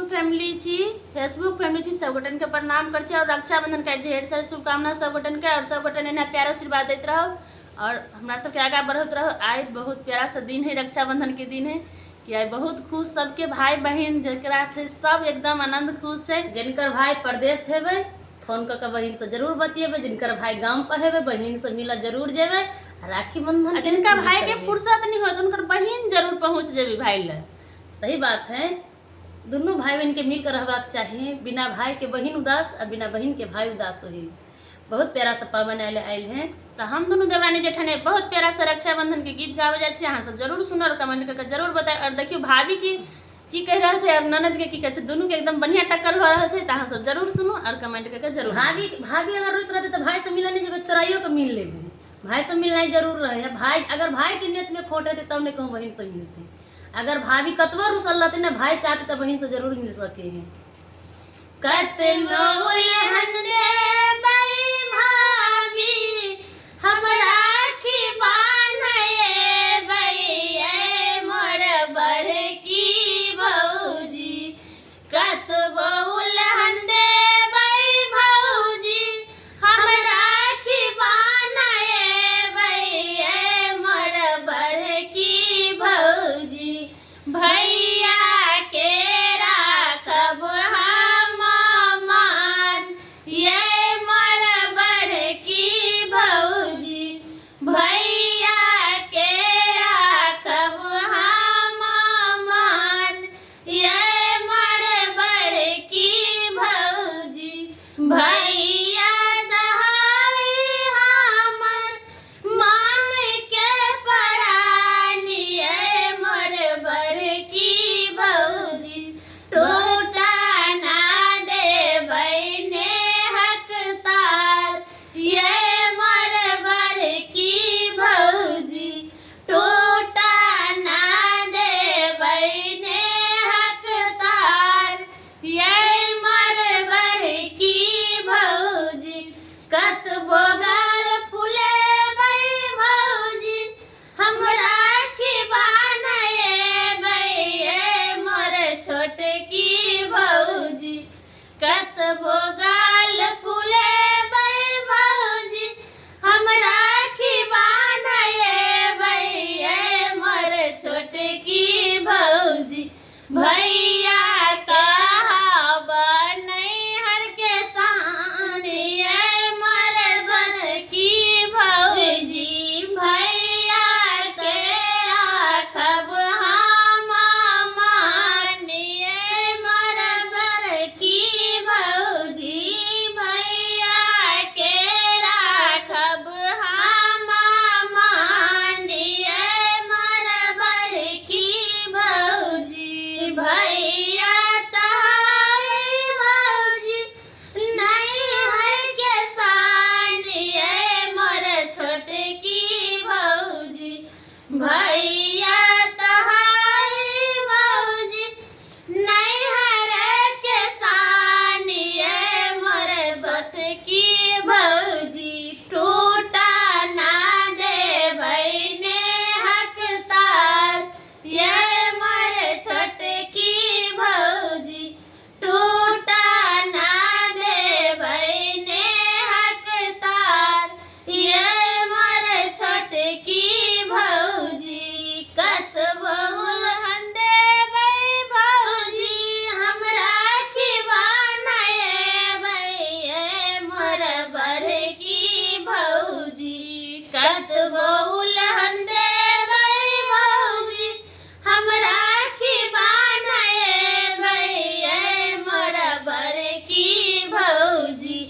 YouTube family छी, Facebook family छी, सब गोटन के प्रणाम कर छी और रक्षाबंधन के ढेर सारी शुभकामना सब गोटन के। और सब गोटन एना प्यार आशीर्वाद देते रहो और हमरा सबके आगा बढ़त रहो। आई बहुत प्यारा सा दिन है, रक्षाबंधन के दिन है कि आई बहुत खुश सबके भाई बहन जकरा छे सब एकदम आनंद खुश है। जिनकर भाई परदेश हेबे फोन क के बहन से जरूर बतिएबे, जिनकर भाई गांव पर हेबे बहन से मिला जरूर जेबे। राखी बंधन जिनका भाई के फुर्सत नहीं हो तो उनकर बहन जरूर पहुंच जेबे भाई ले। सही बात है, दोनों भाई बहन के मिलकर रहबाक चाहिए। बिना भाई के बहन उदास और बिना बहन के भाई उदास हो। बहुत प्यारा सा पावन आयल है। तो हम दोनों देवरानी जेठानी बहुत प्यारा सा रक्षाबंधन के गीत गावे जाए छे। अहाँ सब जरूर सुनो और कमेंट करके जरूर बताए। और देखियो भाभी की कह रहा है और ननद के की कहे दोनों के एकदम बढ़िया टक्कर हो रहा है। तो अहाँ सब जरूर सुनो और कमेंट करके जरूर। भाभी अगर रोज रहते तो भाई से मिलने जब चोराइयों के मिल लेबे, भाई से मिलना जरूर रहे। भाई अगर भाई के नेत में खोट रहते तब नहीं कहूँ बहन से मिलते। अगर भाभी कतवा रुसल रहते ना भाई चाहते तो बहन से जरूर मिल सके हैं। कतनो उलहन दे भाभी हम राखी बान्हे भैया मोर बर की भौजी। कतबो उलहन दे भौजी हम राखी बान्हे भैया मोर बर की भौजी। भैया के राखब हम मान ये मोर बर की भौजी। भैया के राखब हम मान ये मोर बर की भौजी। भैया दहाई हमर मान के परानी ये मोर बर की भौजी। टूटा ना देबै नेहक तार ये मोर बर की भौजी। टूटा ना देबै नेहक तार ये मोर बर की भौजी। कतबो गाल फुलेबै भौजी हम राखी बान्हेबै ये मोर छोटकी भौजी। कतबो गाल फुलेबै भौजी हम राखी बान्हेबै ये मोर छोटकी भौजी। भैया कहब नैहर के शान ये मोर बर की भौजी। भैया के राखब हम मान ये मोर बर की भौजी। भैया के राखब हम मान ये मोर बर की भौजी। भैया तहाई भौजी नैहर के शान ये मोर छोटकी भौजी। भैया तहाई भौजी नैहर के शान ये मोर छोटकी भौजी। टूटा ना देबै नेहक तार ये मोर छोटकी भौजी। टूटा ना देबै नेहक तार ये मोर छोटकी भौजी। कतबो उलहन देबै भौजी हम राखी बान्हेबै ये मोर बर की भौजी। कतबो उलहन देबै भौजी हम राखी बान्हेबै ये मोर बर की भौजी।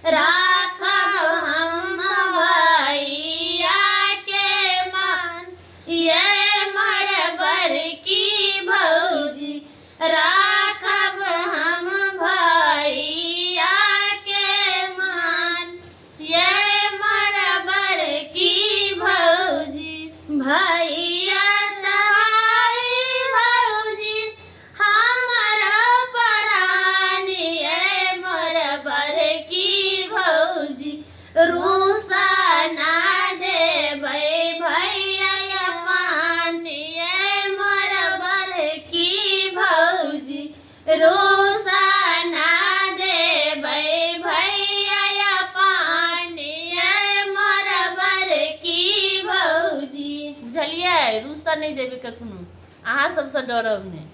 राखब हम भैया के मान ये मोर बर की भौजी। राखब हम भैया के मान ये मोर बर की भौजी। भैया तहाई भौजी हमर परान ये मोर बर की भौजी। रूसा ना देबै भैया मान ये मोर बर की भौजी। रूसा ना देबै भैया पानिया मोर बड़की भौजी। बुझलियै, रूसा नहीं देबै कखनो, अहाँ सबसँ डरब नहि।